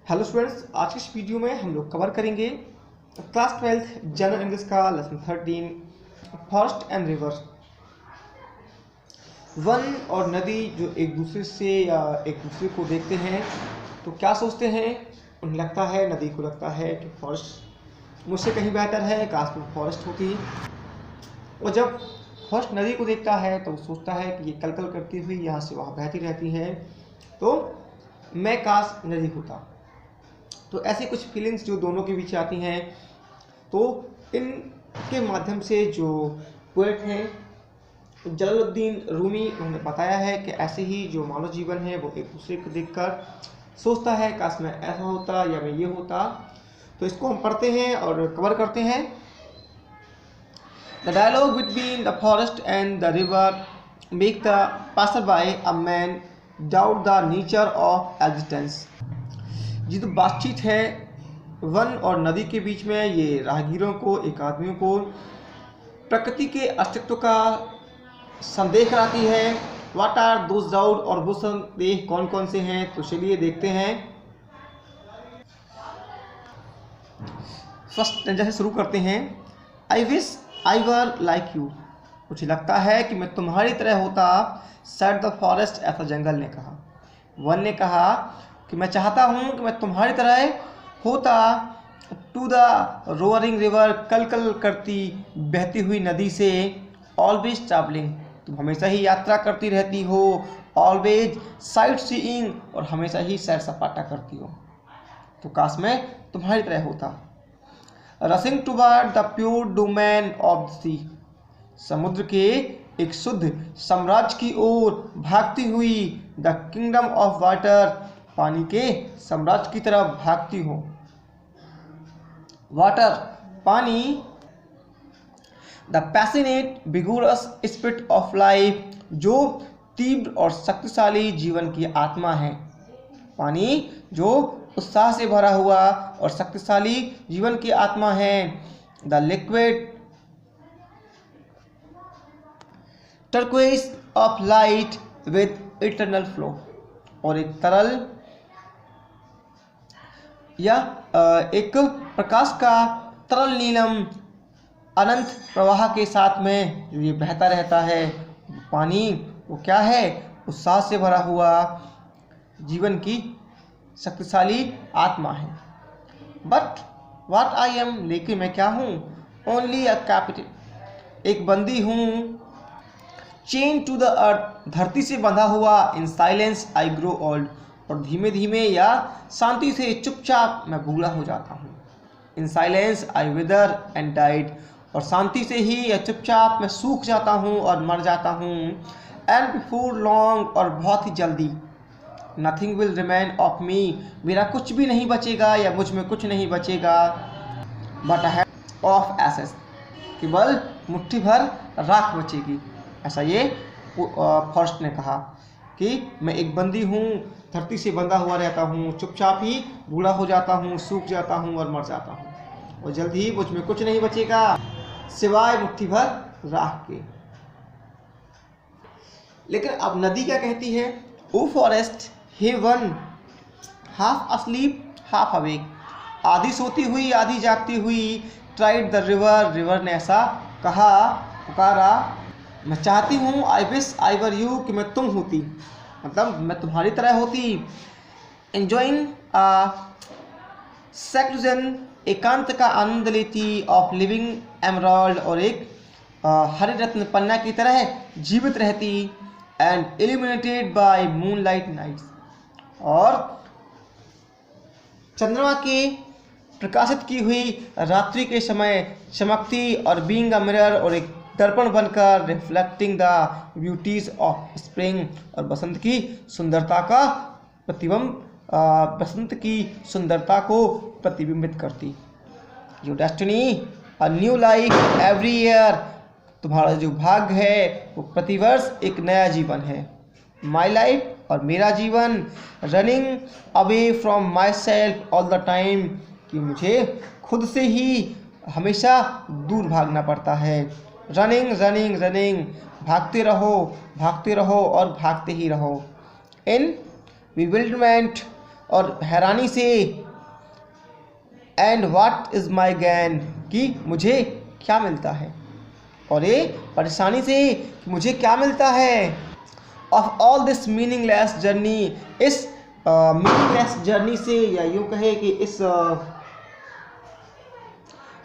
Hello students, आज की इस वीडियो में हम लोग कवर करेंगे क्लास 12th जनरल इंग्लिश का lesson 13 forest and reverse. One और नदी जो एक दूसरे को देखते हैं तो क्या सोचते हैं? उन्हें लगता है, नदी को लगता है कि फॉरेस्ट मुझसे कहीं बेहतर है, काश वो फॉरेस्ट होती। और जब फॉरेस्ट नदी को देखता है तो वो सोचता है कि ये कलकल करती हुई यहाँ से वहाँ बहती रहती है, तो मैं काश नदी होता। तो ऐसी कुछ फीलिंग्स जो दोनों के बीच आती हैं, तो इनके माध्यम से जो पोएट हैं जलालुद्दीन रूमी, उन्होंने बताया है कि ऐसे ही जो मानव जीवन है वो एक दूसरे को देखकर सोचता है काश मैं ऐसा होता या मैं ये होता। तो इसको हम पढ़ते हैं और कवर करते हैं। The dialogue between the forest and the river make the passer by a man doubt the nature of existence. ये तो बातचीत है वन और नदी के बीच में, ये राहगीरों को, एक आदमियों को प्रकृति के अस्तित्व का संदेह कराती है। व्हाट आर दोज डाउट, और वो संदेह कौन कौन से हैं, तो चलिए देखते हैं। फर्स्ट जैसे शुरू करते हैं, I wish I were like you. मुझे लगता है कि मैं तुम्हारी तरह होता, सेड द फॉरेस्ट, ऐसा जंगल ने कहा। वन ने कहा कि मैं चाहता हूँ कि मैं तुम्हारी तरह होता। टू द रोअरिंग रिवर, कल कल करती बहती हुई नदी से, ऑलवेज ट्रैवलिंग, तुम हमेशा ही यात्रा करती रहती हो। ऑलवेज साइट सीइंग, और हमेशा ही सैर सपाटा करती हो। तो काश मैं तुम्हारी तरह होता। Rising toward the pure domain of the sea, समुद्र के एक शुद्ध साम्राज्य की ओर भागती हुई। द किंगडम ऑफ वाटर, पानी के साम्राज्य की तरफ भागती हो। वाटर, पानी। The passionate vigorous spirit of life, जो तीव्र और शक्तिशाली जीवन की आत्मा है। पानी जो उत्साह से भरा हुआ और शक्तिशाली जीवन की आत्मा है। The liquid turquoise of light with eternal flow, और एक तरल या एक प्रकाश का तरल नीलम अनंत प्रवाह के साथ में जो ये बहता रहता है। पानी वो क्या है? उत्साह से भरा हुआ जीवन की शक्तिशाली आत्मा है। बट व्हाट आई एम, लेकिन मैं क्या हूँ? ओनली अ कैपिटल, एक बंदी हूँ। चेन टू द अर्थ, धरती से बंधा हुआ। इन साइलेंस आई ग्रो ओल्ड, और धीमे धीमे या शांति से चुपचाप मैं बूढ़ा हो जाता हूँ। In silence I wither and died, और शांति से ही या चुपचाप मैं सूख जाता हूँ और मर जाता हूँ। एंड बिफोर लॉन्ग, और बहुत ही जल्दी। Nothing will remain of me, मेरा कुछ भी नहीं बचेगा या मुझ में कुछ नहीं बचेगा। But a hand of ashes, केवल मुट्ठी भर राख बचेगी। ऐसा ये फॉरेस्ट ने कहा कि मैं एक बंदी हूँ, धरती से बंधा हुआ रहता हूँ, चुपचाप ही बूढ़ा हो जाता हूँ, सूख जाता हूँ और मर जाता हूँ, और जल्द ही मुझ में कुछ नहीं बचेगा सिवाय मुट्ठी भर राख के। लेकिन अब नदी क्या कहती है? ओ फॉरेस्ट, हे वन, हाफ अस्लीप हाफ अवेक, आधी सोती हुई आधी जागती हुई। ट्राइड द रिवर, रिवर ने ऐसा कहा, पुकारा, मैं चाहती हूँ, I wish I were you, कि मैं तुम होती, मतलब मैं तुम्हारी तरह होती। एंजॉइंग सेक्लूजन, एकांत का आनंद लेती। ऑफ लिविंग एमराल्ड, और एक हरे रत्न पन्ना की तरह जीवित रहती। And illuminated by moonlight nights, और चंद्रमा के प्रकाशित की हुई रात्रि के समय चमकती। और बीइंग अ मिरर, और एक दर्पण बनकर। Reflecting the beauties of spring, और बसंत की सुंदरता का प्रतिबिंब, बसंत की सुंदरता को प्रतिबिंबित करती। Your destiny a new life every year, तुम्हारा जो भाग्य है वो प्रतिवर्ष एक नया जीवन है। माई लाइफ, और मेरा जीवन। Running away from my self all the time, कि मुझे खुद से ही हमेशा दूर भागना पड़ता है। रनिंग रनिंग रनिंग, भागते रहो और भागते ही रहो। इन विविल्डमेंट, और हैरानी से, and what is my gain, कि मुझे क्या मिलता है, और ये परेशानी से कि मुझे क्या मिलता है। Of all this meaningless journey, इस मीनिंगलेस जर्नी से, या यूँ कहे कि इस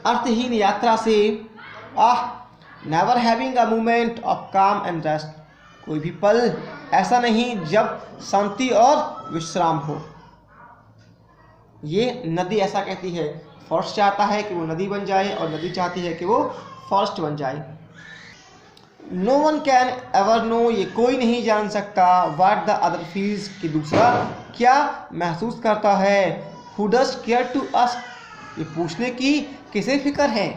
अर्थहीन यात्रा से, never having a moment of काम एंड रेस्ट, कोई भी पल ऐसा नहीं जब शांति और विश्राम हो। ये नदी ऐसा कहती है। फॉरेस्ट चाहता है कि वो नदी बन जाए और नदी चाहती है कि वो फॉरेस्ट बन जाए। No one can ever know, ये कोई नहीं जान सकता, व्हाट द अदर फील्स, कि दूसरा क्या महसूस करता है। Who does care to ask, ये पूछने की किसे फिक्र है।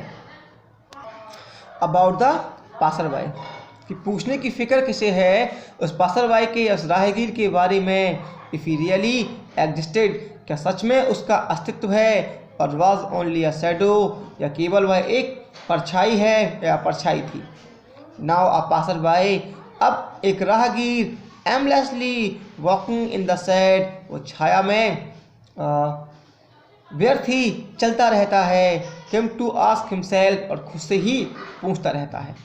अबाउट द पासर बाय, कि पूछने की फिक्र किसे है उस पासर बाय के, उस राहगीर के बारे में। इफ़ ही रियली एग्जिस्टेड, क्या सच में उसका अस्तित्व है, और वॉज ओनली अ शैडो, या केवल वह एक परछाई है या परछाई थी। नाउ अ पासर बाय, अब एक राहगीर, aimlessly walking in the sad, वो छाया में व्यर्थ ही चलता रहता है। केम टू आस्क हिमसेल्फ, और खुद से ही पूछता रहता है।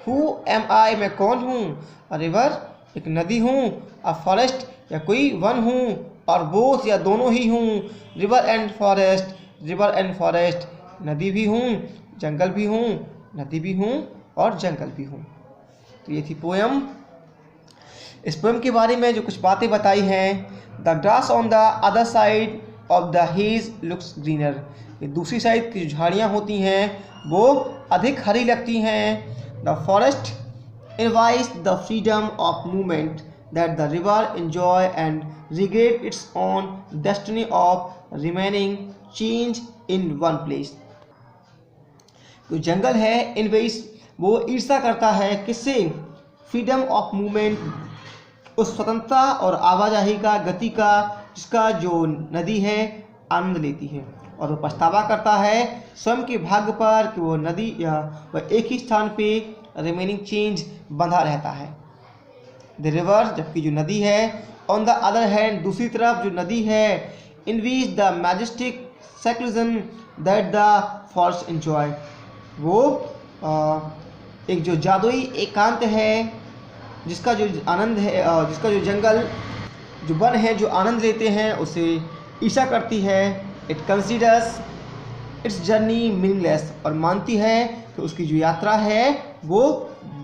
हु एम आई, मैं कौन हूँ। अ रिवर, एक नदी हूँ। अ फॉरेस्ट, या कोई वन हूँ। और बोथ, या दोनों ही हूँ। River and forest, river and forest, नदी भी हूँ जंगल भी हूँ, नदी भी हूँ और जंगल भी हूँ। तो ये थी पोयम। इस पोयम के बारे में जो कुछ बातें बताई हैं। The grass on the other side of the hedge looks greener, ये दूसरी साइड की जो झाड़ियाँ होती हैं वो अधिक हरी लगती हैं। The forest invites the freedom of movement that the river enjoy and regret its own destiny of remaining change in one place। तो जंगल है इनवेस, वो ईर्ष्या करता है किससे, फ्रीडम ऑफ मूवमेंट, उस स्वतंत्रता और आवाजाही का, गति का, जिसका जो नदी है आनंद लेती है। और वो पछतावा करता है स्वयं के भाग्य पर कि वो नदी या वह एक ही स्थान पे रिमेनिंग चेंज बंधा रहता है। द रिवर, जबकि जो नदी है, ऑन द अदर हैंड, दूसरी तरफ जो नदी है, in which the majestic secularism that the forest enjoy, वो एक जो जादुई एकांत है जिसका जो आनंद है, जिसका जो जंगल, जो वन है, जो आनंद लेते हैं, उसे ईर्ष्या करती है। It considers it's journey meaningless, और मानती है कि उसकी जो यात्रा है वो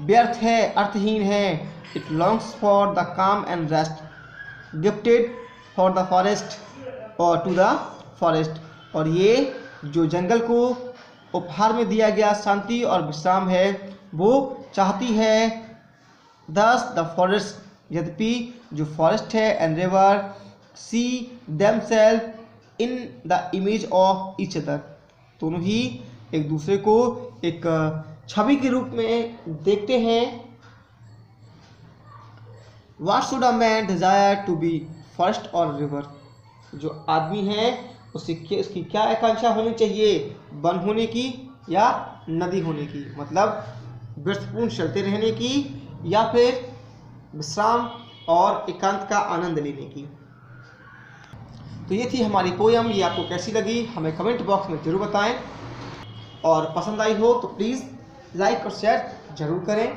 व्यर्थ है, अर्थहीन है। इट लॉन्ग्स फॉर द काम and rest gifted for the forest और टू द फॉरेस्ट, और ये जो जंगल को उपहार में दिया गया शांति और विश्राम है वो चाहती है। दस द फॉरेस्ट, यद्यपि जो फॉरेस्ट है and river see themselves in the image of each other, दोनों ही एक दूसरे को एक छवि के रूप में देखते हैं। What should a man desire to be, forest और रिवर, जो आदमी है उसकी क्या आकांक्षा होनी चाहिए, वन होने की या नदी होने की, मतलब व्यर्थपूर्ण चलते रहने की या फिर विश्राम और एकांत का आनंद लेने की। तो ये थी हमारी पोयम। ये आपको कैसी लगी हमें कमेंट बॉक्स में ज़रूर बताएं, और पसंद आई हो तो प्लीज़ लाइक और शेयर ज़रूर करें।